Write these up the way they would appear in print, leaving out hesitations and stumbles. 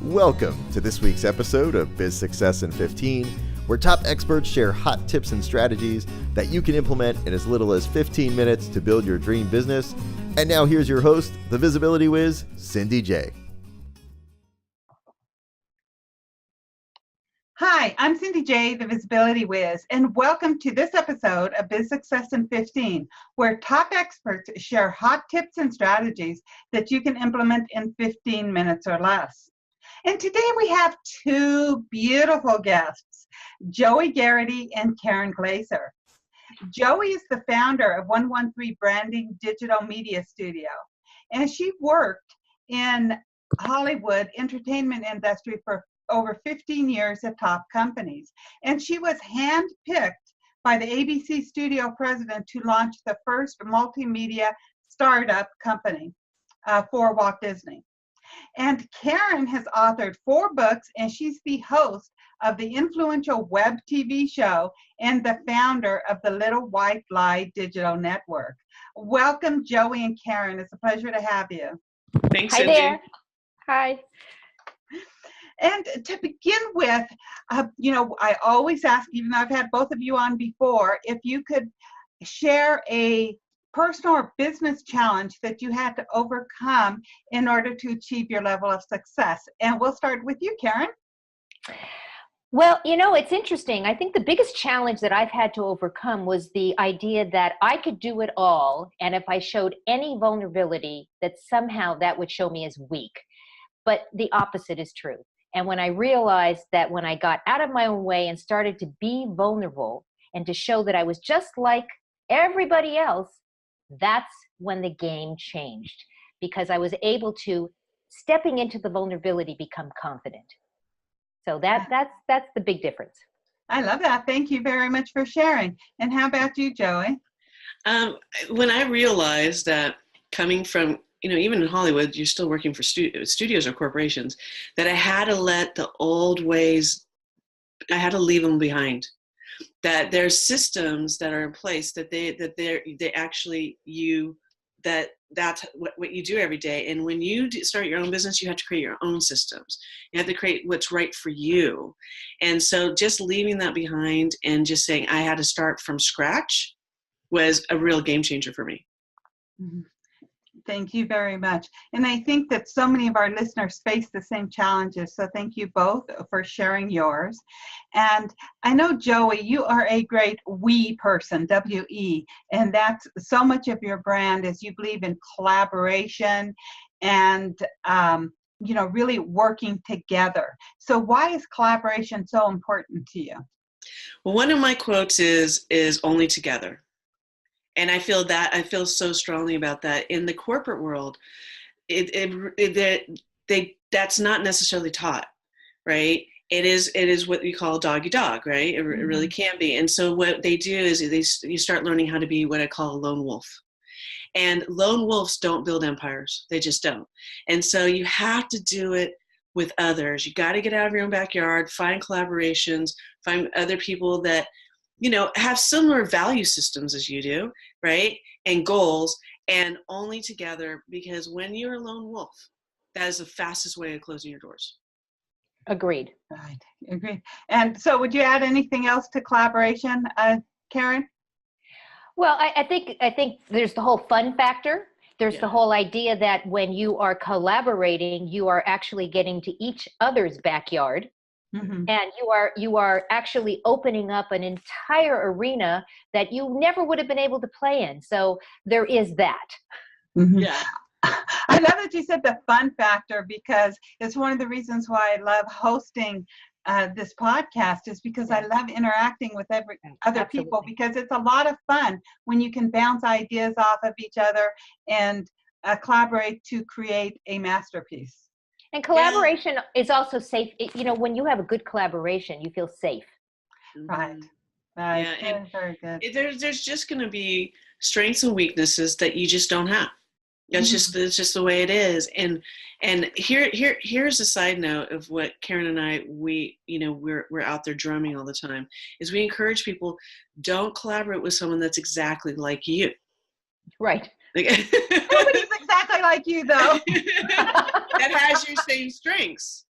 Welcome to this week's episode of Biz Success in 15, where top experts share hot tips and strategies that you can implement in as little as 15 minutes to build your dream business. And now here's your host, the visibility whiz, Cindy J. Hi, I'm Cindy J, the Visibility Whiz, and welcome to this episode of Biz Success in 15, where top experts share hot tips and strategies that you can implement in 15 minutes or less. And today we have two beautiful guests, Joey Garrity and Karen Glaser. Joey is the founder of 113 Branding Digital Media Studio, and she worked in Hollywood entertainment industry for over 15 years at top companies. And she was handpicked by the ABC studio president to launch the first multimedia startup company for Walt Disney. And Karen has authored 4 books, and she's the host of the influential web TV show and the founder of the Little White Lie digital network. Welcome, Joey and Karen. It's a pleasure to have you. Thanks, Hi Cindy. there. Hi. And to begin with, I always ask, even though I've had both of you on before, if you could share a personal or business challenge that you had to overcome in order to achieve your level of success. And we'll start with you, Karen. Well, it's interesting. I think the biggest challenge that I've had to overcome was the idea that I could do it all, and if I showed any vulnerability, that somehow that would show me as weak. But the opposite is true. And when I realized that when I got out of my own way and started to be vulnerable and to show that I was just like everybody else, that's when the game changed, because I was able to, stepping into the vulnerability, become confident. So that's the big difference. I love that. Thank you very much for sharing. And how about you, Joey? When I realized that coming from, even in Hollywood, you're still working for studios or corporations, that I had to let the old ways, I had to leave them behind. That there's systems that are in place that's what you do every day. And when you start your own business, you have to create your own systems. You have to create what's right for you. And so just leaving that behind and just saying I had to start from scratch was a real game changer for me. Mm-hmm. Thank you very much. And I think that so many of our listeners face the same challenges. So thank you both for sharing yours. And I know, Joey, you are a great we person, W-E, and that's so much of your brand is you believe in collaboration and, really working together. So why is collaboration so important to you? Well, one of my quotes is only together. And I feel so strongly about that. In the corporate world, that's not necessarily taught, right? It is what we call dog eat dog, right? It really can be. And so what they do is you start learning how to be what I call a lone wolf. And lone wolves don't build empires. They just don't. And so you have to do it with others. You got to get out of your own backyard, find collaborations, find other people that have similar value systems as you do, right? And goals, and only together, because when you're a lone wolf, that is the fastest way of closing your doors. Agreed. Right, agreed. And so would you add anything else to collaboration, Karen? Well, I think there's the whole fun factor. There's the whole idea that when you are collaborating, you are actually getting to each other's backyard. Mm-hmm. And you are actually opening up an entire arena that you never would have been able to play in. So there is that. Mm-hmm. Yeah. I love that you said the fun factor, because it's one of the reasons why I love hosting this podcast, is because I love interacting with other people, because it's a lot of fun when you can bounce ideas off of each other and collaborate to create a masterpiece. And collaboration is also safe. When you have a good collaboration, you feel safe. Right. Yeah, and very good. There's just going to be strengths and weaknesses that you just don't have. That's it's just the way it is. And here's a side note of what Karen and I we're out there drumming all the time, is we encourage people, don't collaborate with someone that's exactly like you. Right. Nobody's exactly like you, though. That has your same strengths.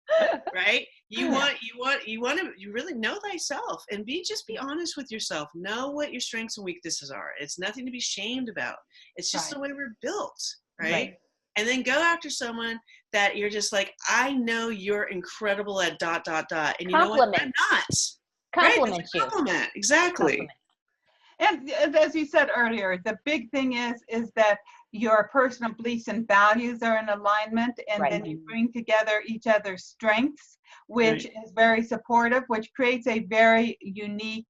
right? You really know thyself, and just be honest with yourself. Know what your strengths and weaknesses are. It's nothing to be shamed about. It's just the way we're built, right? And then go after someone that you're just like, I know you're incredible at ... And you know what? I'm not. Compliment you. Compliment. Exactly. And as you said earlier, the big thing is that your personal beliefs and values are in alignment, and then you bring together each other's strengths, which is very supportive, which creates a very unique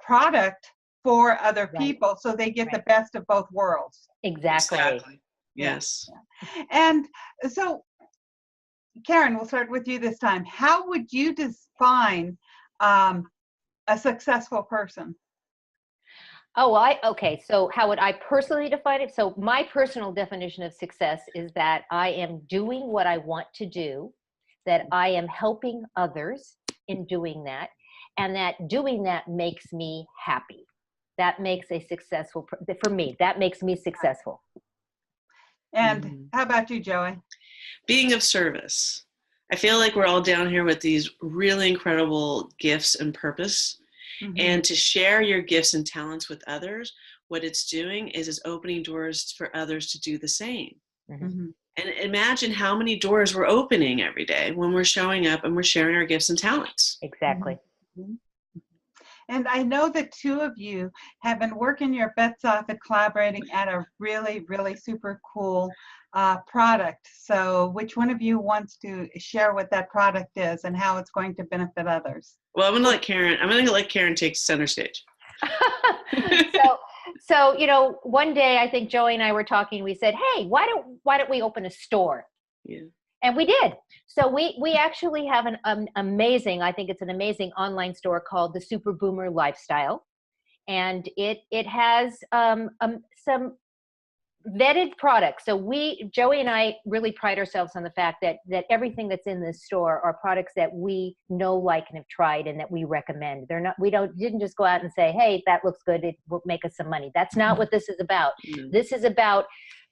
product for other people, so they get the best of both worlds. Exactly. Yes. And so, Karen, we'll start with you this time. How would you define a successful person? Okay. So how would I personally define it? So my personal definition of success is that I am doing what I want to do, that I am helping others in doing that, and that doing that makes me happy. That makes a successful, for me, that makes me successful. And how about you, Joey? Being of service. I feel like we're all down here with these really incredible gifts and purpose. And to share your gifts and talents with others, what it's doing is it's opening doors for others to do the same. And imagine how many doors we're opening every day when we're showing up and we're sharing our gifts and talents. Exactly. And I know the two of you have been working your butts off and collaborating at a really, really super cool product. So which one of you wants to share what that product is and how it's going to benefit others? Well, I'm going to let Karen take center stage. So, one day I think Joey and I were talking, we said, hey, why don't we open a store? Yeah. And we did. So we actually have an amazing online store called the Super Boomer Lifestyle. And it has some vetted products. So Joey and I really pride ourselves on the fact that everything that's in this store are products that we know, like, and have tried and that we recommend. Didn't just go out and say, hey, that looks good, it will make us some money. That's not what this is about. This is about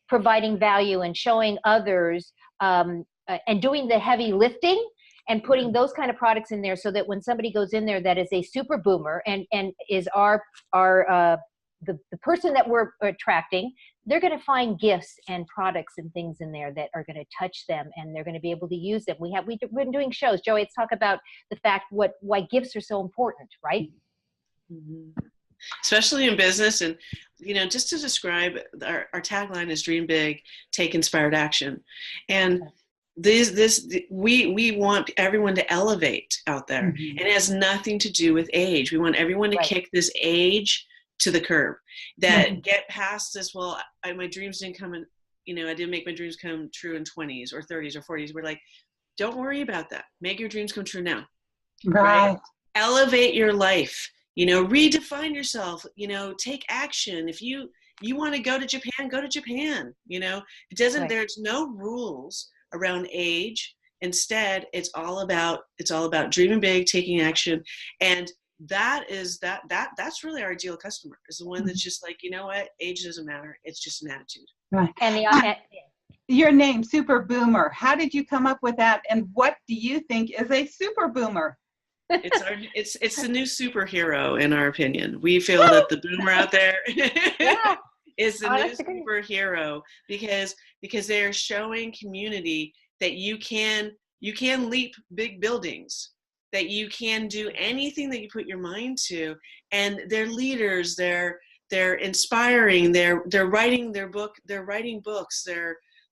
providing value and showing others and doing the heavy lifting and putting those kind of products in there so that when somebody goes in there that is a super boomer and is the person that we're attracting, they're going to find gifts and products and things in there that are going to touch them, and they're going to be able to use them. We've been doing shows, Joey, let's talk about the fact why gifts are so important, right? Especially in business. And just to describe, our tagline is dream big, take inspired action. And we want everyone to elevate out there. And it has nothing to do with age. We want everyone to kick this age to the curb, that get past this. Well, my dreams didn't come in, I didn't make my dreams come true in 20s or 30s or 40s. We're like, don't worry about that. Make your dreams come true now. Right? Elevate your life, redefine yourself, take action. If you want to go to Japan, go to Japan. It doesn't, there's no rules around age. Instead, it's all about dreaming big, taking action. And that's really our ideal customer, is the one that's just like, what, age doesn't matter. It's just an attitude. Right. And your name, Super Boomer, how did you come up with that? And what do you think is a super boomer? It's the new superhero, in our opinion. We feel that the boomer out there is the new superhero because they're showing community that you can leap big buildings, that you can do anything that you put your mind to. And they're leaders, they're inspiring, they're writing books,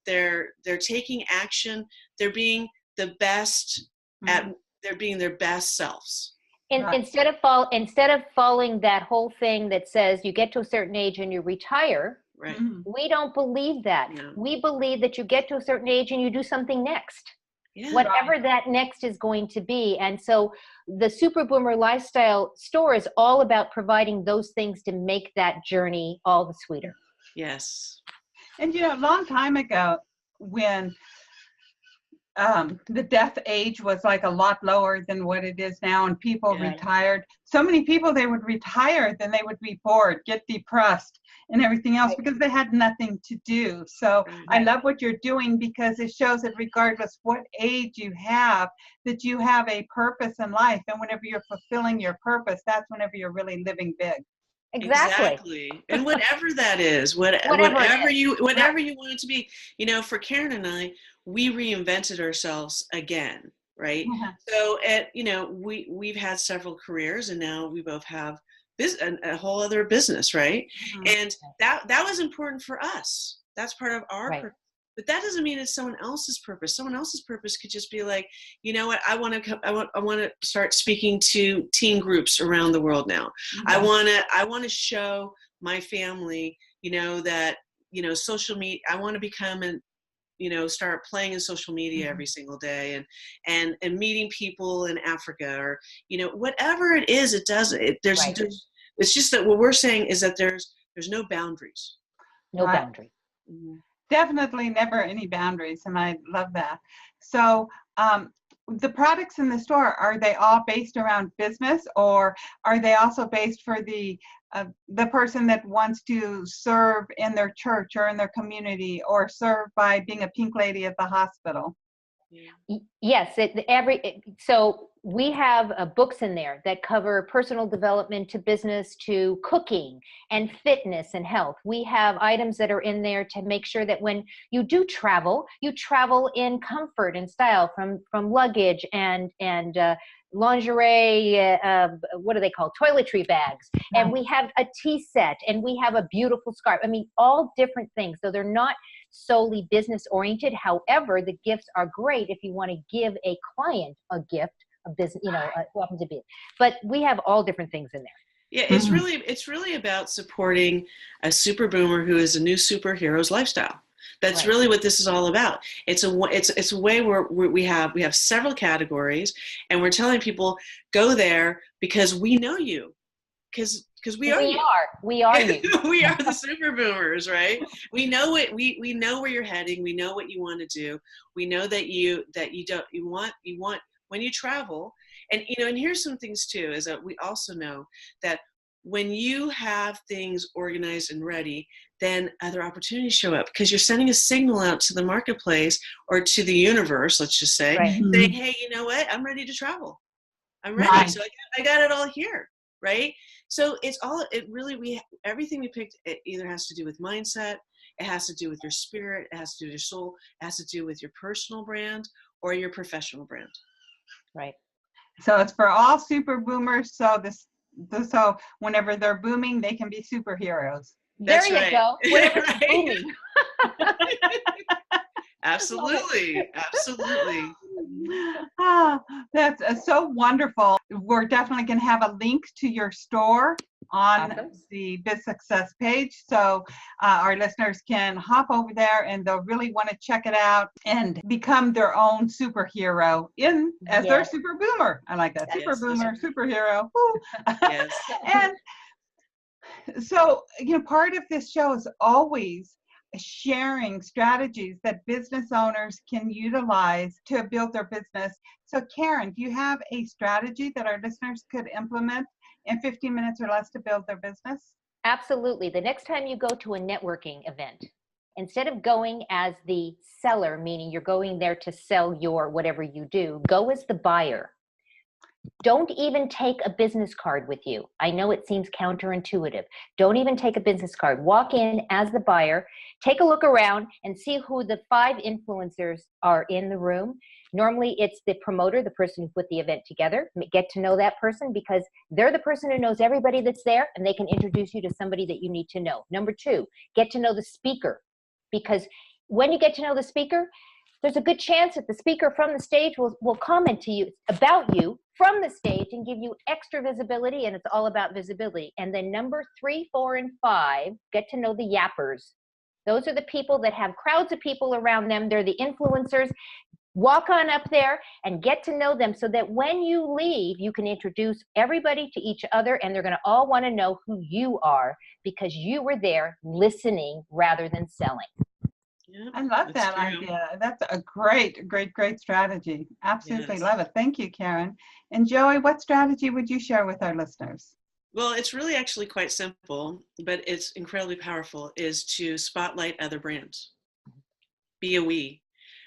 they're taking action, they're being the best they're being their best selves. Instead of following that whole thing that says you get to a certain age and you retire, we don't believe that. No. We believe that you get to a certain age and you do something next. Whatever that next is going to be. And so the Super Boomer Lifestyle store is all about providing those things to make that journey all the sweeter. Yes. And a long time ago, when the death age was like a lot lower than what it is now, and people Yeah. retired. So many people, they would retire, then they would be bored, get depressed and everything else because they had nothing to do. So I love what you're doing because it shows that regardless what age you have, that you have a purpose in life. And whenever you're fulfilling your purpose, that's whenever you're really living big. Exactly. And whatever that is, whatever you want it to be. You know, for Karen and I, we reinvented ourselves again, right? So we've had several careers, and now we both have a whole other business, right? And that was important for us. That's part of our purpose. But that doesn't mean it's someone else's purpose. Someone else's purpose could just be like, you know what, I want to start speaking to teen groups around the world now. I want to show my family, that, social media, I want to become start playing in social media every single day and meeting people in Africa or, whatever it is, it does it. It's just that what we're saying is that there's no boundaries. No boundary. Definitely never any boundaries, and I love that. So the products in the store, are they all based around business, or are they also based for the person that wants to serve in their church or in their community, or serve by being a pink lady at the hospital? Yes, so we have books in there that cover personal development to business to cooking and fitness and health. We have items that are in there to make sure that when you do travel, you travel in comfort and style, from luggage and lingerie, what do they call, toiletry bags, and we have a tea set, and we have a beautiful scarf. I mean, all different things. So they're not solely business oriented. However, the gifts are great if you want to give a client a gift, a business, who happens to be. But we have all different things in there. Yeah, it's really about supporting a super boomer who is a new superhero's lifestyle. That's really what this is all about. It's a way where we have several categories, and we're telling people, go there because we know you, because we are you. We are you. We are the super boomers, right? We know it. We know where you're heading. We know what you want to do. We know that you want when you travel, and and here's some things too, is that we also know that when you have things organized and ready, then other opportunities show up, because you're sending a signal out to the marketplace or to the universe, let's just say, saying, hey, you know what? I'm ready to travel. I'm ready. Right. So I got it all here. Right. So everything we picked, it either has to do with mindset, it has to do with your spirit, it has to do with your soul, it has to do with your personal brand or your professional brand. Right. So it's for all super boomers. So so whenever they're booming, they can be superheroes. There you go. Whenever they're booming. Absolutely. That's so wonderful. We're definitely going to have a link to your store on the Biz Success page, so our listeners can hop over there and they'll really want to check it out and become their own superhero as their super boomer. I like that. Super boomer, superhero. Yes. And so, part of this show is always sharing strategies that business owners can utilize to build their business. So Karen, do you have a strategy that our listeners could implement in 15 minutes or less to build their business? Absolutely. The next time you go to a networking event, instead of going as the seller, meaning you're going there to sell your whatever you do, go as the buyer. Don't even take a business card with you. I know it seems counterintuitive. Don't even take a business card. Walk in as the buyer, take a look around and see who the 5 influencers are in the room. Normally it's the promoter, the person who put the event together. Get to know that person because they're the person who knows everybody that's there, and they can introduce you to somebody that you need to know. Number 2, get to know the speaker, because when you get to know the speaker, there's a good chance that the speaker from the stage will comment to you about you from the stage and give you extra visibility, and it's all about visibility. And then number 3, 4, and 5, get to know the yappers. Those are the people that have crowds of people around them. They're the influencers. Walk on up there and get to know them so that when you leave, you can introduce everybody to each other, and they're going to all want to know who you are because you were there listening rather than selling. Yeah, I love that's that true. idea. That's a great, great, great strategy. Absolutely Yes. love it. Thank you, Karen. And Joey, what strategy would you share with our listeners? Well, it's really actually quite simple, but it's incredibly powerful, is to spotlight other brands. Be a we.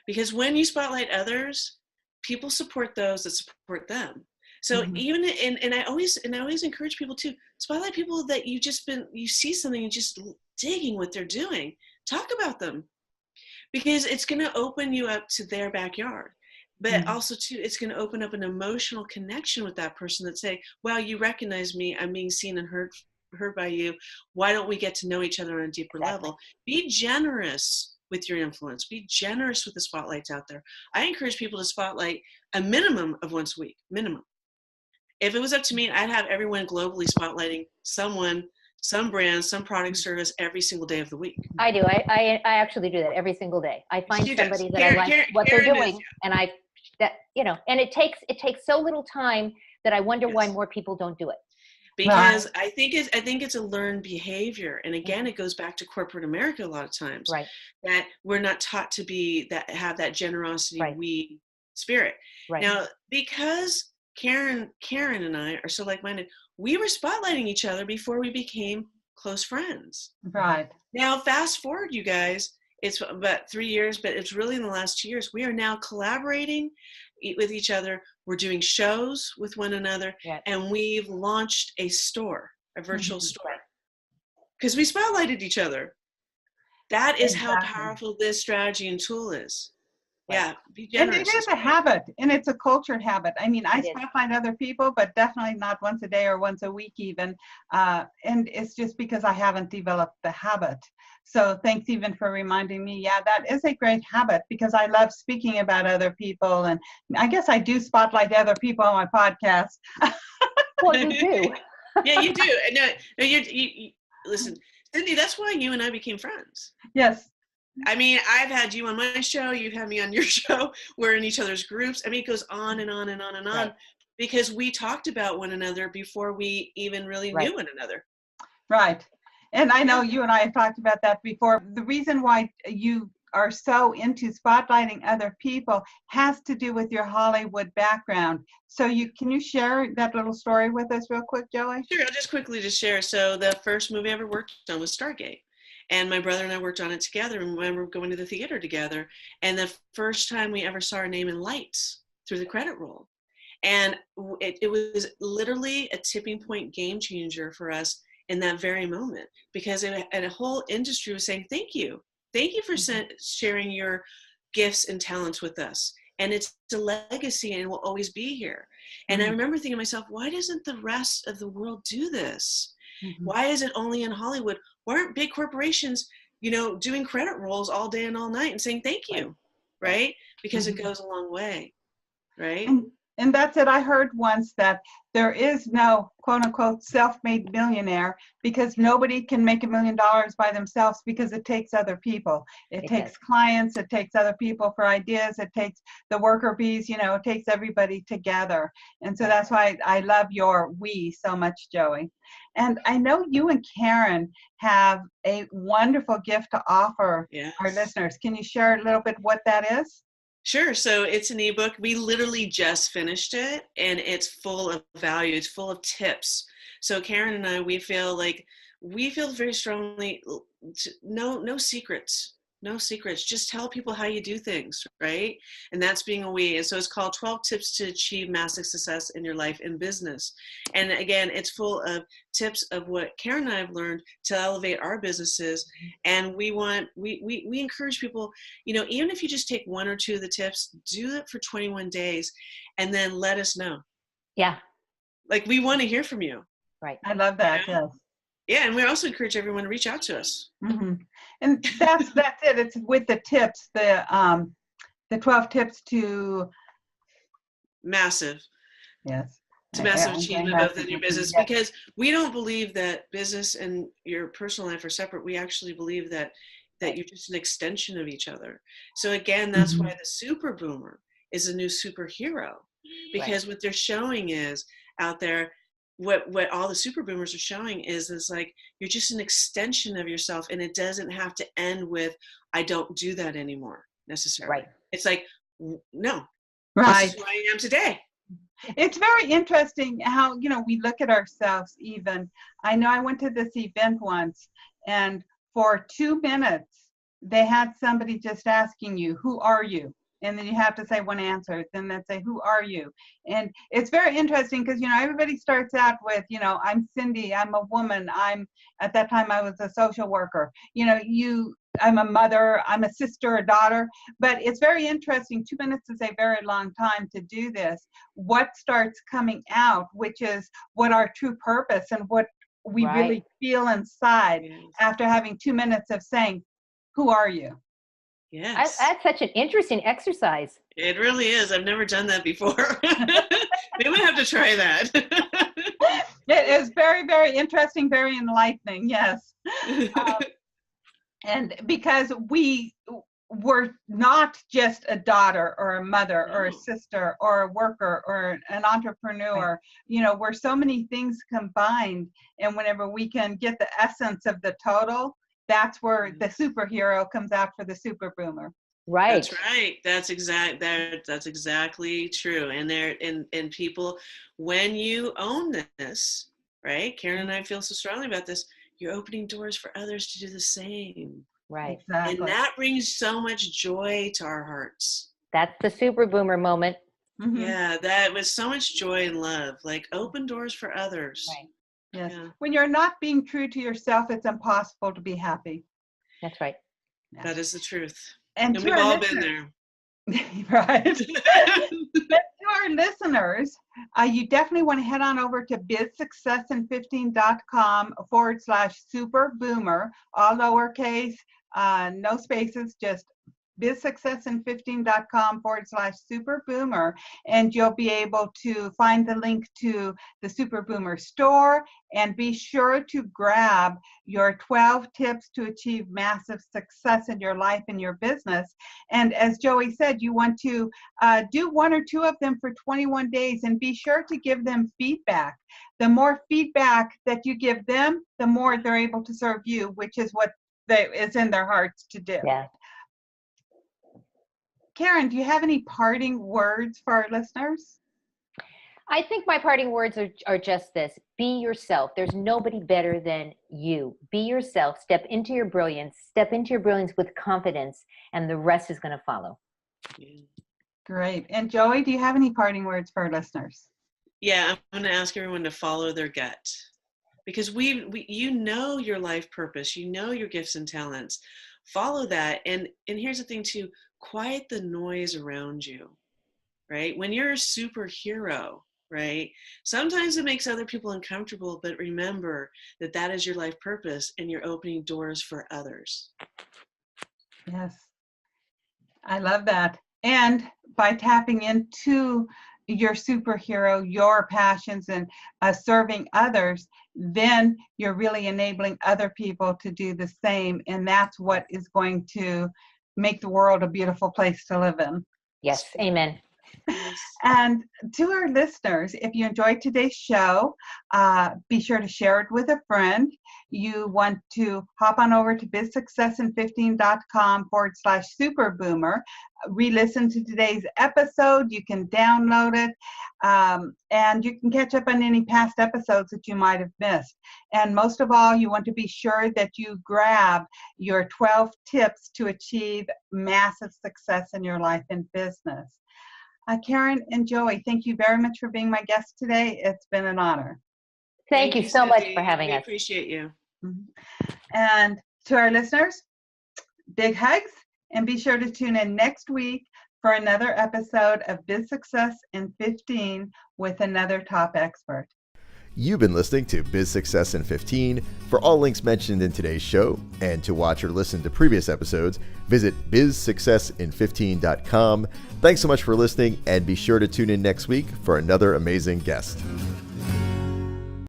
Because when you spotlight others, people support those that support them. So Mhm. even and I always encourage people to spotlight people that you see something and just digging what they're doing. Talk about them, because it's going to open you up to their backyard. But Mhm. also too, it's going to open up an emotional connection with that person that say, wow, you recognize me, I'm being seen and heard by you. Why don't we get to know each other on a deeper Exactly. level? Be generous with your influence. Be generous with the spotlights out there. I encourage people to spotlight a minimum of once a week, minimum. If it was up to me, I'd have everyone globally spotlighting someone, some brand, some product, service every single day of the week. I do. I actually do that every single day. I find She does. somebody that I like what they're Karen is, doing, and and it takes so little time that I wonder why yes. more people don't do it. Right. Because I think it's a learned behavior, and again, it goes back to corporate America a lot of times, Right. that we're not taught to be that, have that generosity Right. we spirit. Right. Now, because Karen and I are so like-minded, we were spotlighting each other before we became close friends. Right. Now, fast forward, you guys, it's about 3 years, but it's really in the last 2 years. We are now collaborating with each other. We're doing shows with one another, Yeah. and we've launched a store, a virtual Mhm. store, because we spotlighted each other. That is how Exactly. powerful this strategy and tool is. Right. Yeah, be And it generous. is a habit, and it's a cultured habit. I mean, I It is. spotlight other people, but definitely not once a day or once a week even. And it's just because I haven't developed the habit. So thanks even for reminding me. Yeah, that is a great habit because I love speaking about other people. And I guess I do spotlight other people on my podcast. Well, you do. Yeah, you do. No, you listen, Cindy. That's why you and I became friends. Yes. I mean, I've had you on my show, you've had me on your show, we're in each other's groups. I mean, it goes on and on and on and on, Right. because we talked about one another before we even really Right. knew one another. Right. And I know Yeah. you and I have talked about that before. The reason why you are so into spotlighting other people has to do with your Hollywood background. So can you share that little story with us real quick, Joey? Sure, I'll just quickly just share. So the first movie I ever worked on was Stargate. And my brother and I worked on it together, and we were going to the theater together. And the first time we ever saw our name in lights through the credit roll. And it was literally a tipping point game changer for us in that very moment, because and a whole industry was saying, thank you for sharing your gifts and talents with us, and it's a legacy and will always be here. And I Mhm. remember thinking to myself, why doesn't the rest of the world do this? Mhm. Why is it only in Hollywood? Why aren't big corporations, doing credit rolls all day and all night and saying thank Right. you, right? Because it Mhm. goes a long way, right? And that's it. I heard once that there is no quote unquote self-made millionaire because nobody can make $1 million by themselves because it takes other people. It It takes does. clients, it takes other people for ideas, it takes the worker bees, it takes everybody together. And so Right. that's why I love your we so much, Joey. And I know you and Karen have a wonderful gift to offer our Yes. listeners. Can you share a little bit what that is? Sure. So it's an ebook. We literally just finished it, and it's full of value. It's full of tips. So Karen and I, we feel very strongly, no secrets, no secrets. Just tell people how you do things, right? And that's being a we. And so it's called 12 Tips to Achieve Massive Success in Your Life and Business. And again, it's full of tips of what Karen and I have learned to elevate our businesses. And we encourage people, even if you just take one or two of the tips, do it for 21 days and then let us know. Yeah. Like, we want to hear from you. Right. I love that. Yeah. Yes. Yeah. And we also encourage everyone to reach out to us. Mm-hmm. And that's it. It's with the tips, the 12 tips to Massive. yes. It's a massive I'm saying achievement both in massive your with you. business, Yes. because we don't believe that business and your personal life are separate. We actually believe that Right. you're just an extension of each other. So again, that's Mm-hmm. why the super boomer is a new superhero, because what they're showing is out there, what all the super boomers are showing is like, you're just an extension of yourself, and it doesn't have to end with, I don't do that anymore necessarily. Right. It's like, no, Right. this is who I am today. It's very interesting how, we look at ourselves even. I know I went to this event once, and for 2 minutes, they had somebody just asking you, who are you? And then you have to say one answer. Then they'd say, who are you? And it's very interesting because, everybody starts out with, I'm Cindy, I'm a woman, at that time I was a social worker. I'm a mother, I'm a sister, a daughter. But it's very interesting. 2 minutes is a very long time to do this. What starts coming out, which is what our true purpose and what we really feel inside after having 2 minutes of saying, who are you? Yes. That's such an interesting exercise. It really is. I've never done that before. Maybe we have to try that. It is very, very interesting, very enlightening. Yes. And because we're not just a daughter or a mother or a sister or a worker or an entrepreneur, we're so many things combined. And whenever we can get the essence of the total, that's where the superhero comes out for the super boomer. Right. That's right. That's exactly true. And people, when you own this, right? Karen and I feel so strongly about this. You're opening doors for others to do the same. Right. Exactly. And that brings so much joy to our hearts. That's the super boomer moment. Mm-hmm. Yeah, that was so much joy and love. Like, open doors for others. Right. Yes. Yeah. When you're not being true to yourself, it's impossible to be happy. That's right. That is the truth. And And we've all been there. Right. But to our listeners, you definitely want to head on over to bizsuccessin15.com/super boomer, all lowercase, no spaces, just bizsuccessin15.com/super boomer, and you'll be able to find the link to the Super Boomer store, and be sure to grab your 12 tips to achieve massive success in your life and your business. And as Joey said, you want to do 1 or 2 of them for 21 days, and be sure to give them feedback. The more feedback that you give them, the more they're able to serve you, which is what is in their hearts to do. Yeah. Karen, do you have any parting words for our listeners? I think my parting words are just this. Be yourself. There's nobody better than you. Be yourself. Step into your brilliance. Step into your brilliance with confidence, and the rest is going to follow. Great. And Joey, do you have any parting words for our listeners? Yeah, I'm going to ask everyone to follow their gut. Because you know your life purpose. You know your gifts and talents. Follow that. And here's the thing too. Quiet the noise around you, right? When you're a superhero, right? Sometimes it makes other people uncomfortable, but remember that is your life purpose, and you're opening doors for others. Yes, I love that. And by tapping into your superhero, your passions, and serving others, then you're really enabling other people to do the same. And that's what is going to make the world a beautiful place to live in. Yes. Amen. And to our listeners, if you enjoyed today's show, be sure to share it with a friend. You want to hop on over to bizsuccessin15.com/super boomer. Re-listen to today's episode. You can download it, and you can catch up on any past episodes that you might have missed. And most of all, you want to be sure that you grab your 12 tips to achieve massive success in your life and business. Karen and Joey, thank you very much for being my guest today. It's been an honor. Thank you so much for having us. We appreciate you. And to our listeners, big hugs, and be sure to tune in next week for another episode of Biz Success in 15 with another top expert. You've been listening to Biz Success in 15. For all links mentioned in today's show, and to watch or listen to previous episodes, visit bizsuccessin15.com. Thanks so much for listening, and be sure to tune in next week for another amazing guest.